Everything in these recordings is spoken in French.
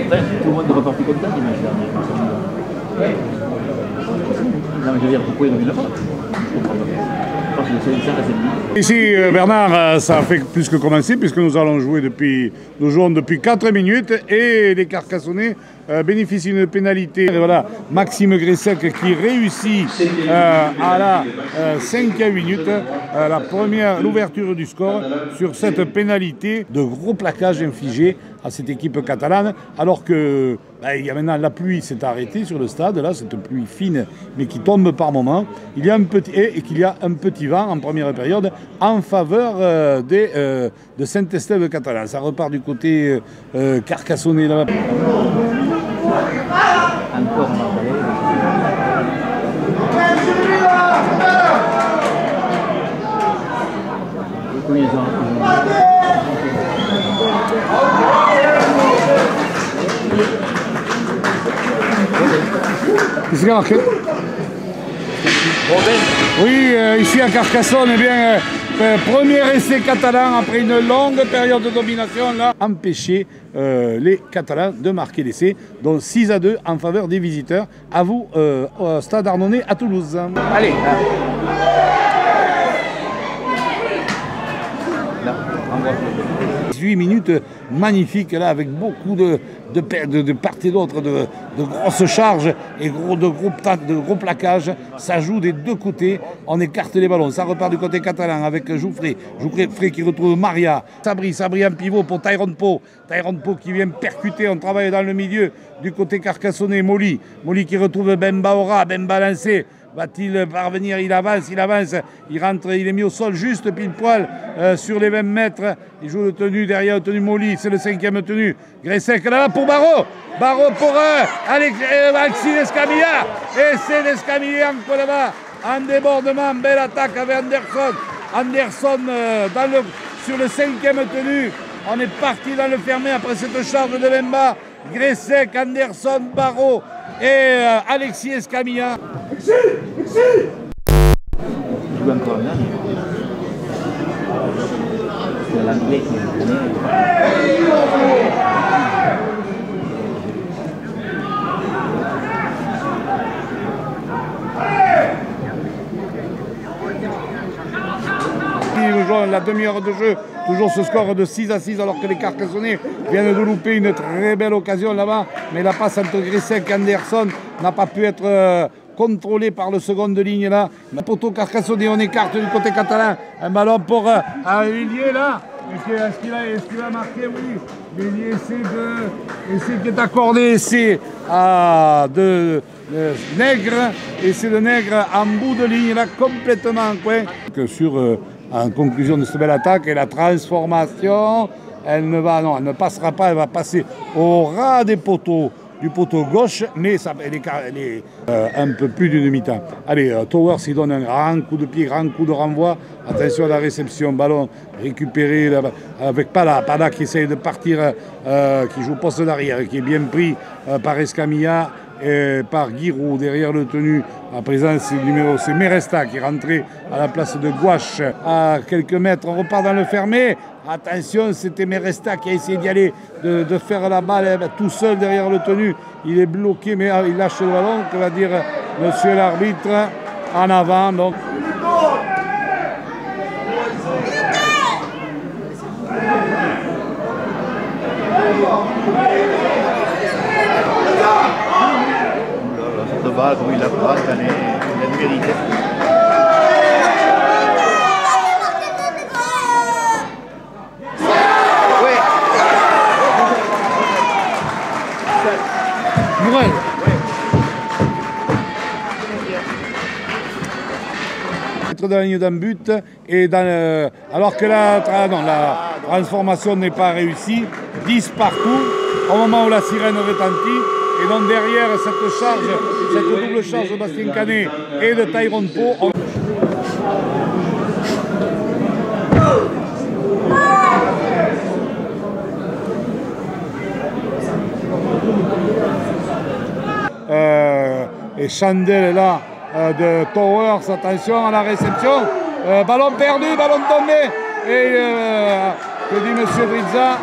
Tout le monde est reparti content dimanche dernier. Non mais je veux dire, pourquoi ils n'ont mis la faute? Ici, Bernard, ça a fait plus que commencer puisque nous jouons depuis 4 minutes et les Carcassonnais bénéficient d'une pénalité. Et voilà, Maxime Gressec qui réussit à la 5e minute l'ouverture du score sur cette pénalité de gros plaquage infligé à cette équipe catalane, alors que il y a maintenant la pluie s'est arrêtée sur le stade, là, cette pluie fine mais qui tombe par moments. Il y a qu'il y a un petit vent en première période en faveur de Saint-Estève catalan. Ça repart du côté carcassonnais là. Encore Qu'est-ce qu'il a marqué? Oui, ici à Carcassonne, eh bien, premier essai catalan après une longue période de domination, là, empêché les Catalans de marquer l'essai, donc 6-2 en faveur des visiteurs. À vous, au Stade Ardennais à Toulouse. Allez. 18 minutes magnifiques là, avec beaucoup de part et d'autre, de grosses charges et de gros plaquages. Ça joue des deux côtés, on écarte les ballons. Ça repart du côté catalan avec Jouffré qui retrouve Maria. Sabri en pivot pour Tyrone Pau qui vient percuter, on travaille dans le milieu du côté carcassonnais. Molly qui retrouve Bemba Ora, Bemba lancé. Va-t-il parvenir? Il avance, il rentre, il est mis au sol juste pile poil sur les 20 mètres. Il joue le tenue derrière le tenue Molly, c'est le 5e tenue. Gressec là pour Barreau pour Alexis Escamilla. Et c'est d'Escamilla encore là-bas. En débordement, belle attaque avec Anderson sur le 5e tenue. On est parti dans le fermé après cette charge de Bemba. Gressec, Anderson, Barreau et Alexis Escamilla. Il joue encore là. C'est l'anglais qui est venu. Nous jouons la demi-heure de jeu, toujours ce score de 6-6 alors que les Carcassonnais viennent de louper une très belle occasion là-bas, mais la passe entre Gressec et Anderson n'a pas pu être contrôlé par le second de ligne là. Le poteau carcassonnais, on écarte du côté catalan. Un ballon pour Villiers là. Est-ce qu'il a marqué? Oui. Villiers essai qui est accordé, essai de Nègre. Essai de Nègre en bout de ligne là, complètement en coin. En conclusion de cette belle attaque, et la transformation, elle ne passera pas, elle va passer au ras des poteaux. Du poteau gauche, mais elle est un peu plus d'une mi-temps. Allez, Towers, il donne un grand coup de pied, grand coup de renvoi. Attention à la réception, ballon récupéré avec Pada qui essaye de partir, qui joue poste d'arrière, qui est bien pris par Escamilla et par Giroud derrière le tenu. À présent, c'est Meresta qui est rentré à la place de Gouache à quelques mètres. On repart dans le fermé. Attention, c'était Meresta qui a essayé d'y aller, de faire la balle tout seul derrière le tenu. Il est bloqué, mais il lâche le ballon. Que va dire monsieur l'arbitre? En avant, donc. Cette balle, oui, la passe, elle est méritée. Dans la ligne d'un but et alors que la transformation n'est pas réussie, 10 partout au moment où la sirène retentit. Et donc derrière cette double charge de Bastien Canet et de Tyrone Pau. Et Chandel là de Towers, attention à la réception, ballon perdu, ballon tombé, et que dit monsieur Drizza,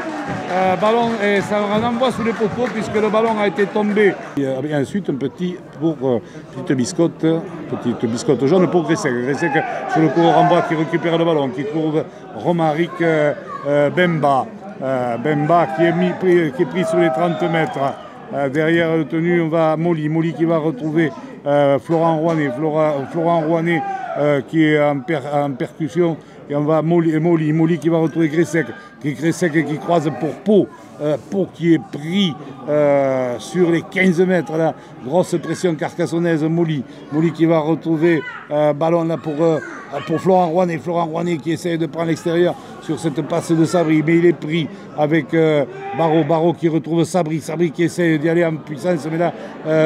ballon et ça renvoie sous les poteaux puisque le ballon a été tombé. Et ensuite, petite biscotte jaune pour Gressec. Gressec sur le coup de renvoi qui récupère le ballon, qui trouve Romaric Bemba. Bemba qui est pris sur les 30 mètres. Derrière le tenu, on va Moli qui va retrouver Florent Rouanet qui est en percussion. Et on va Moli qui va retrouver Gressec qui croise pour Pau qui est pris sur les 15 mètres. Là, grosse pression carcassonnaise. Moli qui va retrouver ballon là pour Florent Rouanet qui essaie de prendre l'extérieur sur cette passe de Sabri, mais il est pris avec Barreau qui retrouve Sabri qui essaie d'y aller en puissance, mais là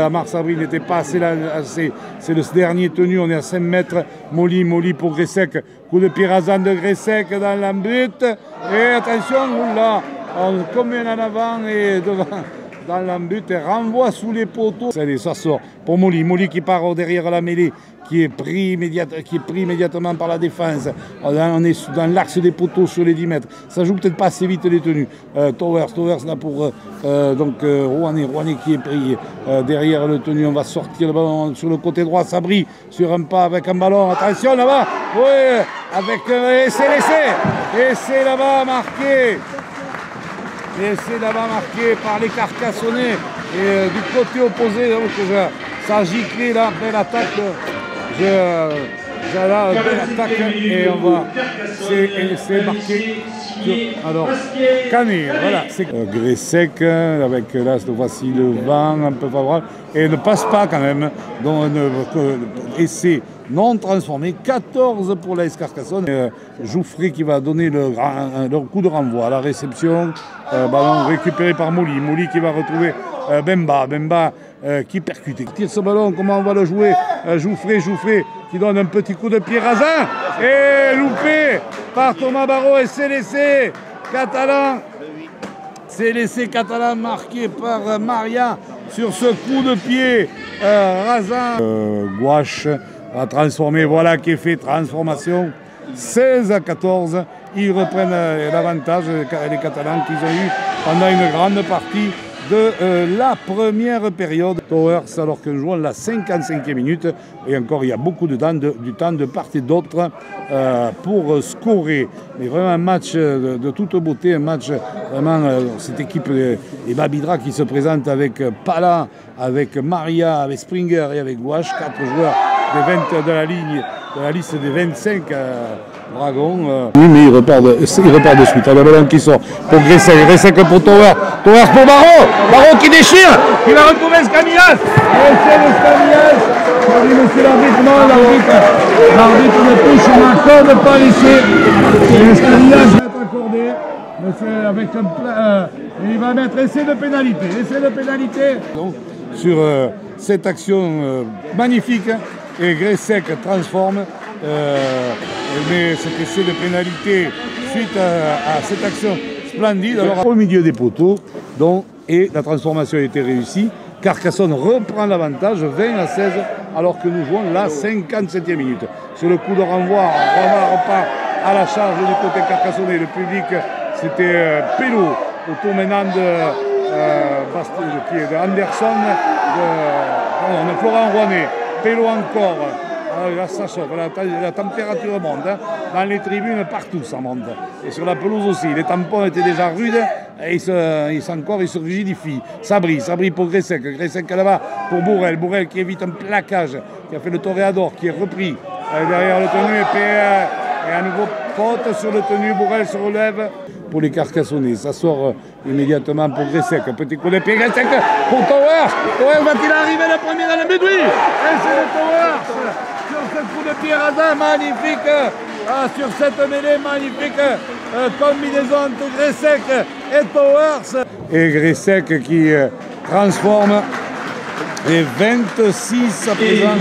Amar Sabri n'était pas assez là, c'est le dernier tenu, on est à 5 mètres. Moli pour Gressec, coup de pied rasant de Gressec dans l'embut, et attention, oula, on combien en avant et devant dans l'embut et renvoie sous les poteaux. Allez, ça sort pour Moli qui part derrière la mêlée, qui est pris immédiatement par la défense. On est dans l'axe des poteaux sur les 10 mètres. Ça joue peut-être pas assez vite les tenues. Towers là pour Rouanet qui est pris derrière le tenu. On va sortir le ballon sur le côté droit. Sabri sur un pas avec un ballon. Attention là-bas. Oui, avec essai là-bas marqué. Essai là-bas marqué par les Carcassonnais. Et du côté opposé, donc, ça a giclé là, belle attaque. Là, belle attaque et on va. C'est marqué. Alors, Canet, voilà. Gressec, avec là, cette fois-ci le vent un peu favorable. Et ne passe pas quand même. Donc, essai non transformé. 14 pour l'AS Carcassonne. Jouffré qui va donner le coup de renvoi à la réception. Ballon récupéré par Moli qui va retrouver Bemba qui percute, qui tire ce ballon. Comment on va le jouer? Jouffré qui donne un petit coup de pied rasant et loupé par Thomas Barreau, et c'est l'essai catalan marqué par Maria sur ce coup de pied rasant. Gouache a transformé, voilà qui est fait, transformation. 16-14, ils reprennent l'avantage, les Catalans qu'ils ont eu pendant une grande partie de la première période. Towers, alors que nous jouons la 55e minute, et encore il y a beaucoup du temps de part et d'autre pour scorer. Mais vraiment un match de toute beauté, un match vraiment, cette équipe et Babidra qui se présente avec Pala, avec Maria, avec Springer et avec Gouache, 4 joueurs de la liste des 25 Dragons. Oui, mais il repart de suite. Le ballon qui sort pour Gressec pour Towers pour Barreau qui déchire, qui va retrouver Scamillas. Et c'est le Scamillas. Monsieur l'arbitre, non, l'arbitre ne touche, n'accorde pas l'essai. Et Scamillas va être accordé. Monsieur, avec il va mettre essai de pénalité. Donc, sur cette action magnifique, et Gressec transforme. Mais cet essai de pénalité suite à cette action splendide. Alors, au milieu des poteaux, et la transformation a été réussie. Carcassonne reprend l'avantage, 20-16, alors que nous jouons la 57e minute. Sur le coup de renvoi, on repart à la charge du côté carcassonnais. Le public, c'était Pello, autour maintenant de Anderson, de Florent Rouanet. Pello encore. Là, ça chauffe, la température monte, hein. Dans les tribunes, partout ça monte. Et sur la pelouse aussi, les tampons étaient déjà rudes, et ils se rigidifient. Sabri pour Gressec là-bas pour Bourrel qui évite un plaquage, qui a fait le toréador, qui est repris derrière le tenu, et à nouveau faute sur le tenu. Bourrel se relève pour les Carcassonnais, ça sort immédiatement pour Gressec, un petit coup de pied, Gressec pour Towers va-t-il arriver le premier dans le but? Oui, et c'est le Towers sur ce coup de pied rasant magnifique, sur cette mêlée magnifique, combinaison entre Gressec et Towers. Et Gressec qui transforme les 26 à présent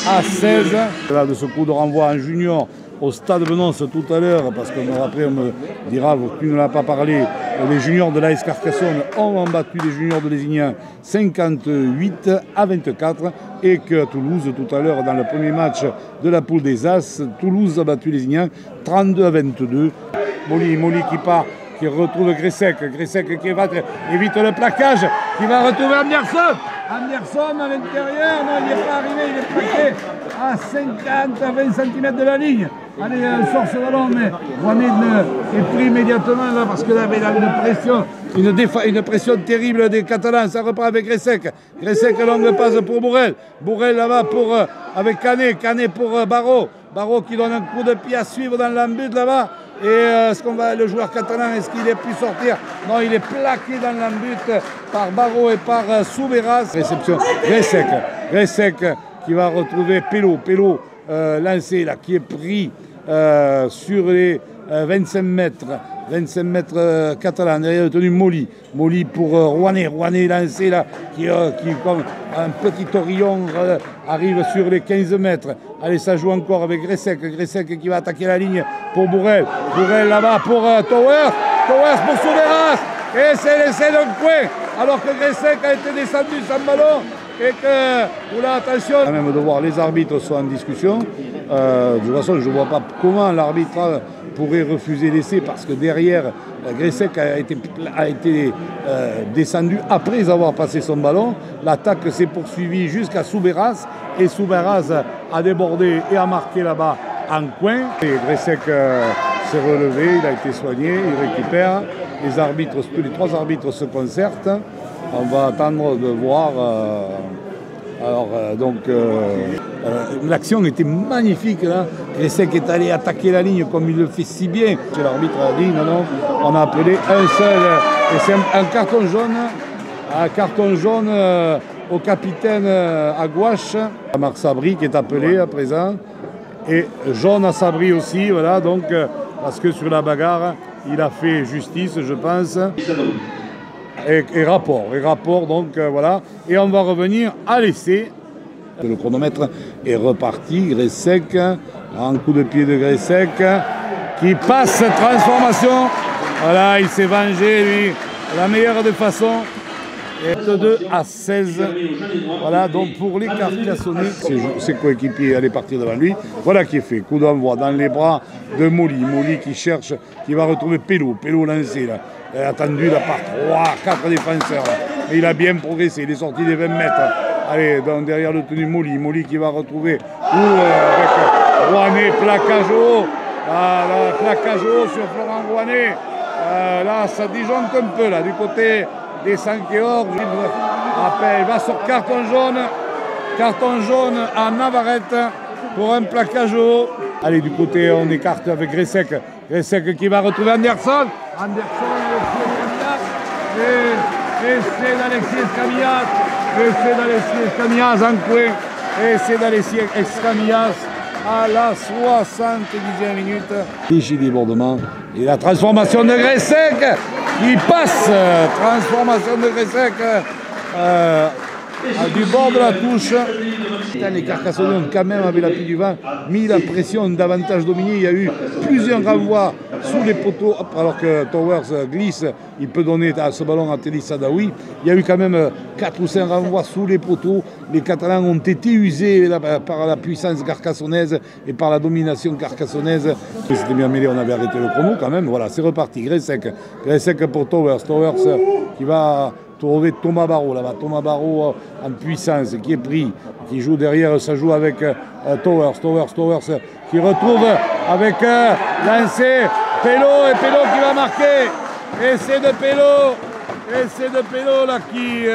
à 16. Là, de ce coup de renvoi en junior au stade Venance tout à l'heure, parce qu'après on me dira, tu ne l'as pas parlé, les juniors de l'AS Carcassonne ont battu les juniors de Lézignan 58-24, et que Toulouse tout à l'heure dans le premier match de la poule des As, Toulouse a battu Lézignan 32-22. Moli qui part qui retrouve Gressek. Gressek qui évite le plaquage, qui va retrouver Anderson. Anderson à l'intérieur, non, il n'est pas arrivé, il est plaqué à 50 à 20 cm de la ligne. Allez, sort ce ballon, mais Rouanet est pris immédiatement là parce que là, il a une pression, une pression terrible des Catalans. Ça repart avec Gressek. Gressek, longue passe pour Bourrel. Bourrel là-bas pour, avec Canet. Canet pour Barraud. Barraud qui donne un coup de pied à suivre dans l'embut là-bas. Et le joueur catalan, est-ce qu'il a pu sortir? Non, il est plaqué dans l'embut par Barraud et par Souberas. Réception, Gressek qui va retrouver Pello. Pello lancé là, qui est pris sur les 25 mètres. 25 mètres catalans, derrière le tenu Molly. Molly pour Rouanet. Rouanet lancé là, qui comme un petit torillon arrive sur les 15 mètres. Allez, ça joue encore avec Gressek. Gressek qui va attaquer la ligne pour Bourrel. Bourrel là-bas pour Towers. Towers pour Souberas. Et c'est l'essai d'un coin. Alors que Gressek a été descendu sans ballon. Et que, oula, attention. Même de voir les arbitres sont en discussion. De toute façon, je ne vois pas comment l'arbitre pourrait refuser l'essai parce que derrière, Gressek a été descendu après avoir passé son ballon. L'attaque s'est poursuivie jusqu'à Souberas et Souberas a débordé et a marqué là-bas en coin. Et Gressek s'est relevé, il a été soigné, il récupère. Les arbitres, tous les trois arbitres se concertent. On va attendre de voir. L'action était magnifique là. Gressek est allé attaquer la ligne comme il le fait si bien. L'arbitre a dit non, on a appelé un seul. Et c'est un carton jaune. Un carton jaune au capitaine à gauche. Marc Sabri qui est appelé à présent. Et jaune à Sabri aussi, voilà, donc parce que sur la bagarre, il a fait justice, je pense. Et rapport, donc voilà. Et on va revenir à l'essai. Le chronomètre est reparti. Gressek, un coup de pied de Gressek qui passe, transformation. Voilà, il s'est vengé, lui, de la meilleure des façons. Et 2-16. Voilà, donc pour les Carcassonnais, ses coéquipiers allaient partir devant lui. Voilà qui est fait. Coup d'envoi dans les bras de Molly. Molly qui cherche, qui va retrouver Pello. Pello lancé là. Attendu là par 3-4 défenseurs. Là. Mais il a bien progressé, il est sorti des 20 mètres. Allez, donc derrière le tenu Molly. Molly qui va retrouver avec Rouanet, plaquage haut. Là, plaquage haut sur Florent Rouanet. Là, ça disjoncte un peu là, du côté des Sankeor. Il va sur carton jaune à Navarrete pour un plaquage haut. Allez, du côté, on écarte avec Gressek. Gressek qui va retrouver Anderson. Anderson, et c'est d'Alexis Escamillas en coin. Et c'est d'Alexis Escamillas à la 70e minute. Ici, débordement. Et la transformation de Gressek qui passe. Transformation de Gressek du bord de la touche. Les Carcassonnais ont quand même, avec l'appui du vent, mis la pression davantage dominée. Il y a eu plusieurs renvois sous les poteaux, alors que Towers glisse, il peut donner ce ballon à Teddy Sadawi. Il y a eu quand même 4 ou 5 renvois sous les poteaux. Les Catalans ont été usés par la puissance carcassonnaise et par la domination carcassonnaise. C'était bien mêlé, on avait arrêté le chrono quand même. Voilà, c'est reparti. Gressek pour Towers. Towers qui va trouver Thomas Barraud là-bas. Thomas Barraud en puissance, qui est pris, qui joue derrière, ça joue avec Towers qui retrouve avec lancé Pello et Pello qui va marquer. Essai de Pello là qui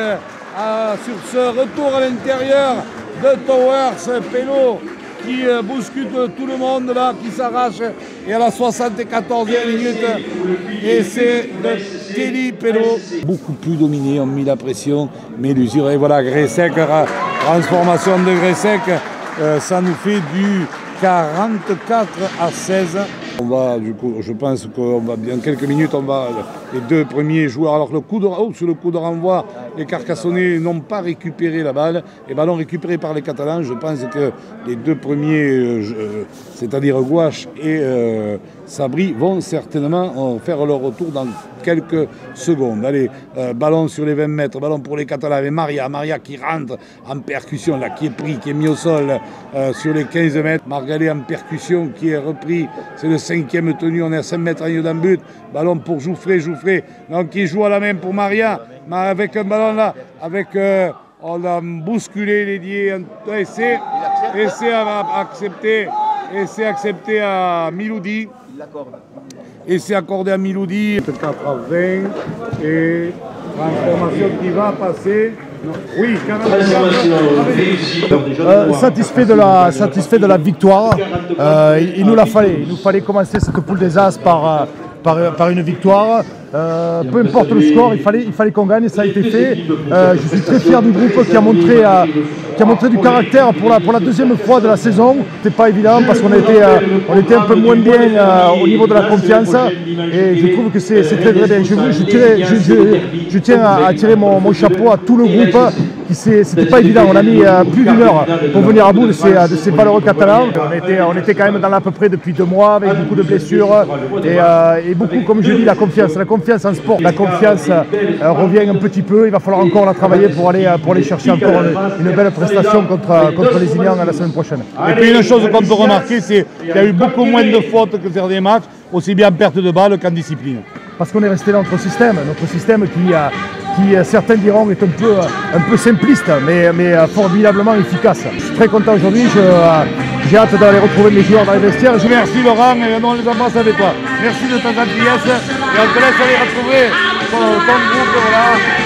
sur ce retour à l'intérieur de Towers, Pello qui bouscule tout le monde là, qui s'arrache. Et à la 74e minute, essai de Teddy Pello. Beaucoup plus dominé, on mis la pression, mais l'usure. Et voilà, Gressek, transformation de Gressek, ça nous fait du 44-16. On va, du coup, je pense qu'en quelques minutes, on va les deux premiers joueurs. Alors sur le coup de renvoi, les Carcassonnais n'ont pas récupéré la balle. Et ballon récupéré par les Catalans. Je pense que les deux premiers, c'est-à-dire Gouache et Sabri, vont certainement faire leur retour dans quelques secondes. Allez, ballon sur les 20 mètres, ballon pour les Catalans avec Maria qui rentre en percussion, là, qui est pris, qui est mis au sol sur les 15 mètres. Margalé en percussion qui est repris, c'est le 5e tenu, on est à 5 mètres en lieu d'un but. Ballon pour Jouffré, donc qui joue à la main pour Maria, mais avec un ballon là, on a bousculé Lédier, et c'est accepté à Miloudi. Et c'est accordé à Miloudi. 4 à 20 et transformation qui va passer. Oui, satisfait de la victoire. Il nous fallait commencer cette poule des As par une victoire. Peu importe le score, il fallait qu'on gagne, ça a été fait. Je suis très fier du groupe qui a montré du caractère pour la deuxième fois de la saison. C'était pas évident parce qu'on était un peu moins bien au niveau de la confiance et je trouve que c'est très bien. Je tiens à tirer mon chapeau à tout le groupe. C'était pas évident, on a mis plus d'1 heure pour venir à bout de ces valeureux Catalans. On était quand même dans l'à peu près depuis 2 mois avec beaucoup de blessures et beaucoup, comme je dis, la confiance en sport. La confiance revient un petit peu, il va falloir encore la travailler pour aller chercher encore une belle prestation contre les Ilians la semaine prochaine. Et puis une chose qu'on peut remarquer, c'est qu'il y a eu beaucoup moins de fautes que sur des matchs, aussi bien en perte de balle qu'en discipline. Parce qu'on est resté dans notre système qui certains diront est un peu simpliste, mais formidablement efficace. Je suis très content aujourd'hui, j'ai hâte d'aller retrouver mes joueurs dans les vestiaires. Merci Laurent, et on les embrasse avec toi. Merci de ta gentillesse, et on te laisse aller retrouver ton groupe. Voilà.